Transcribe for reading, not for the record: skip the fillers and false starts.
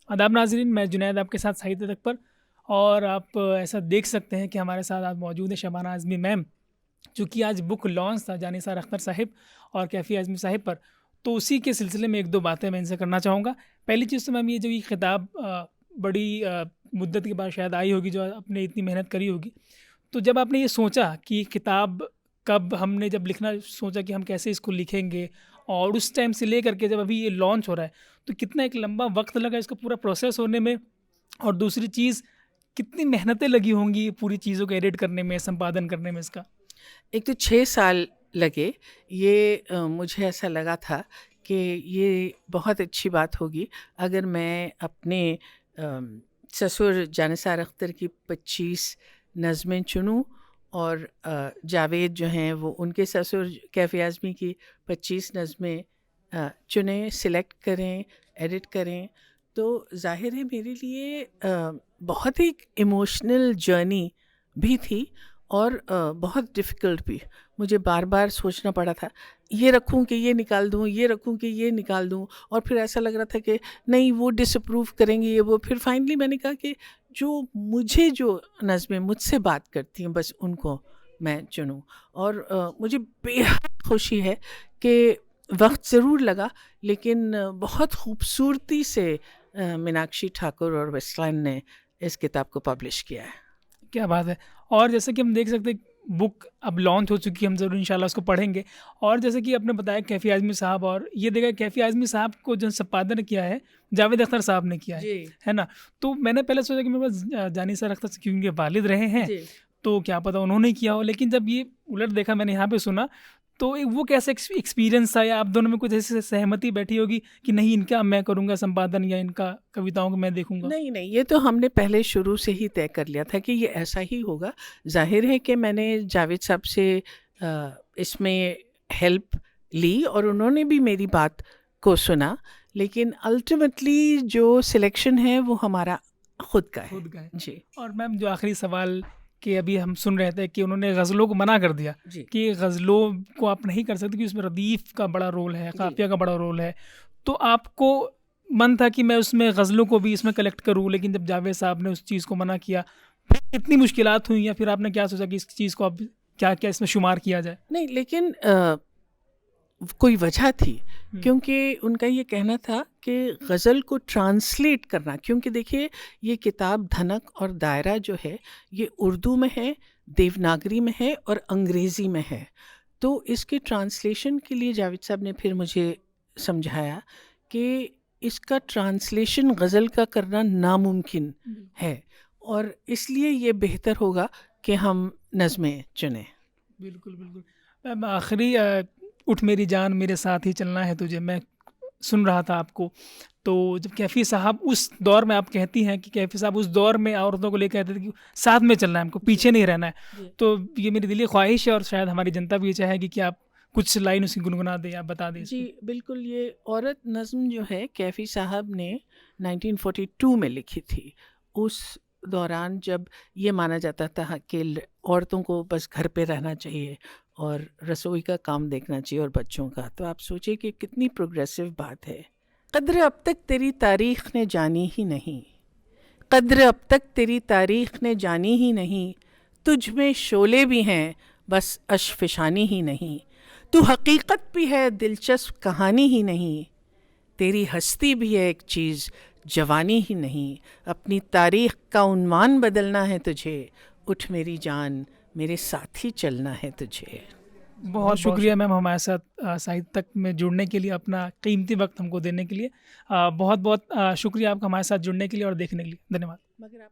आदाब नाज़रीन, मैं जुनैद आपके साथ साहित्य तक पर। और आप ऐसा देख सकते हैं कि हमारे साथ आज मौजूद है शबाना आज़मी मैम, चूँकि आज बुक लॉन्च था जानिसार अख्तर साहिब और कैफ़ी आज़मी साहिब पर, तो उसी के सिलसिले में एक दो बातें मैं इनसे करना चाहूँगा। पहली चीज़ तो मैम, ये जो ये किताब बड़ी मुद्दत के बाद शायद आई होगी, जो आपने इतनी मेहनत करी होगी। तो जब आपने ये सोचा कि किताब कब, हमने जब लिखना सोचा कि हम कैसे इसको लिखेंगे, और उस टाइम से लेकर के जब अभी ये लॉन्च हो रहा है, तो कितना एक लंबा वक्त लगा इसका पूरा प्रोसेस होने में? और दूसरी चीज़, कितनी मेहनतें लगी होंगी ये पूरी चीज़ों को एडिट करने में, संपादन करने में इसका? एक तो 6 साल लगे। ये मुझे ऐसा लगा था कि ये बहुत अच्छी बात होगी अगर मैं अपने ससुर जानिसार अख्तर की 25 नज़में चुनूँ और जावेद जो हैं वो उनके ससुर कैफ़ी आज़मी की 25 नज़में चुनें, सिलेक्ट करें, एडिट करें। तो ज़ाहिर है मेरे लिए बहुत ही इमोशनल जर्नी भी थी और बहुत डिफ़िकल्ट भी। मुझे बार बार सोचना पड़ा था, ये रखूं कि ये निकाल दूं, ये रखूं कि ये निकाल दूं, और फिर ऐसा लग रहा था कि नहीं वो डिसअप्रूव करेंगे ये वो। फिर फाइनली मैंने कहा कि जो नज़में मुझसे बात करती हैं बस उनको मैं चुनूं। और मुझे बेहद खुशी है कि वक्त ज़रूर लगा, लेकिन बहुत खूबसूरती से मीनाक्षी ठाकुर और वेस्टलैंड ने इस किताब को पब्लिश किया है। क्या बात है! और जैसे कि हम देख सकते हैं, बुक अब लॉन्च हो चुकी है, हम ज़रूर इंशाल्लाह उसको पढ़ेंगे। और जैसे कि आपने बताया कैफ़ी आज़मी साहब, और ये देखा कैफ़ी आज़मी साहब को जो संपादन किया है जावेद अख्तर साहब ने किया है ना? तो मैंने पहले सोचा कि मेरे पास जानिसार अख्तर क्योंकि उनके वालिद रहे हैं, जी। तो क्या पता उन्होंने किया हो। लेकिन जब ये उलट देखा, मैंने यहाँ पे सुना, तो वो कैसा एक्सपीरियंस था? या आप दोनों में कुछ ऐसी सहमति बैठी होगी कि नहीं, इनका मैं करूँगा संपादन या इनका कविताओं को मैं देखूँगा? नहीं, नहीं, ये तो हमने पहले शुरू से ही तय कर लिया था कि ये ऐसा ही होगा। ज़ाहिर है कि मैंने जावेद साहब से इसमें हेल्प ली और उन्होंने भी मेरी बात को सुना, लेकिन अल्टीमेटली जो सिलेक्शन है वो हमारा खुद का है। जी। और मैम, जो आखिरी सवाल कि अभी हम सुन रहे थे कि उन्होंने गज़लों को मना कर दिया जी। कि गज़लों को आप नहीं कर सकते, कि उसमें रदीफ़ का बड़ा रोल है, काफ़िया का बड़ा रोल है। तो आपको मन था कि मैं उसमें गज़लों को भी इसमें कलेक्ट करूँ, लेकिन जब जावेद साहब ने उस चीज़ को मना किया, फिर कितनी मुश्किलात हुई, या फिर आपने क्या सोचा कि इस चीज़ को अब क्या-क्या इसमें शुमार किया जाए? नहीं, लेकिन कोई वजह थी, क्योंकि उनका ये कहना था कि गज़ल को ट्रांसलेट करना, क्योंकि देखिए ये किताब धनक और दायरा जो है ये उर्दू में है, देवनागरी में है और अंग्रेज़ी में है। तो इसके ट्रांसलेशन के लिए जावेद साहब ने फिर मुझे समझाया कि इसका ट्रांसलेशन गज़ल का करना नामुमकिन है, और इसलिए ये बेहतर होगा कि हम नज़में चुनें। बिल्कुल, बिल्कुल। मैम, आखिरी उठ मेरी जान मेरे साथ ही चलना है तुझे, मैं सुन रहा था आपको, तो जब कैफ़ी साहब उस दौर में, आप कहती हैं कि कैफ़ी साहब उस दौर में औरतों को लेके कहते थे कि साथ में चलना है हमको, पीछे नहीं रहना है। तो ये मेरी दिली ख्वाहिश है, और शायद हमारी जनता भी ये चाहेगी कि आप कुछ लाइन उसकी गुनगुना दें, आप बता दें जी, इसको। बिल्कुल। ये औरत नज़्म जो है कैफ़ी साहब ने 1942 में लिखी थी। उस दौरान जब ये माना जाता था कि औरतों को बस घर पे रहना चाहिए और रसोई का काम देखना चाहिए और बच्चों का, तो आप सोचिए कि कितनी प्रोग्रेसिव बात है। कद्र अब तक तेरी तारीख़ ने जानी ही नहीं, कद्र अब तक तेरी तारीख़ ने जानी ही नहीं, तुझ में शोले भी हैं बस अशफ़िशानी ही नहीं, तू हकीकत भी है दिलचस्प कहानी ही नहीं, तेरी हस्ती भी है एक चीज़ जवानी ही नहीं, अपनी तारीख़ का उन्वान बदलना है तुझे, उठ मेरी जान मेरे साथ ही चलना है तुझे। बहुत शुक्रिया मैम, हमारे साथ साहित्य तक में जुड़ने के लिए, अपना कीमती वक्त हमको देने के लिए। बहुत बहुत शुक्रिया आपका हमारे साथ जुड़ने के लिए और देखने के लिए। धन्यवाद। मगर आप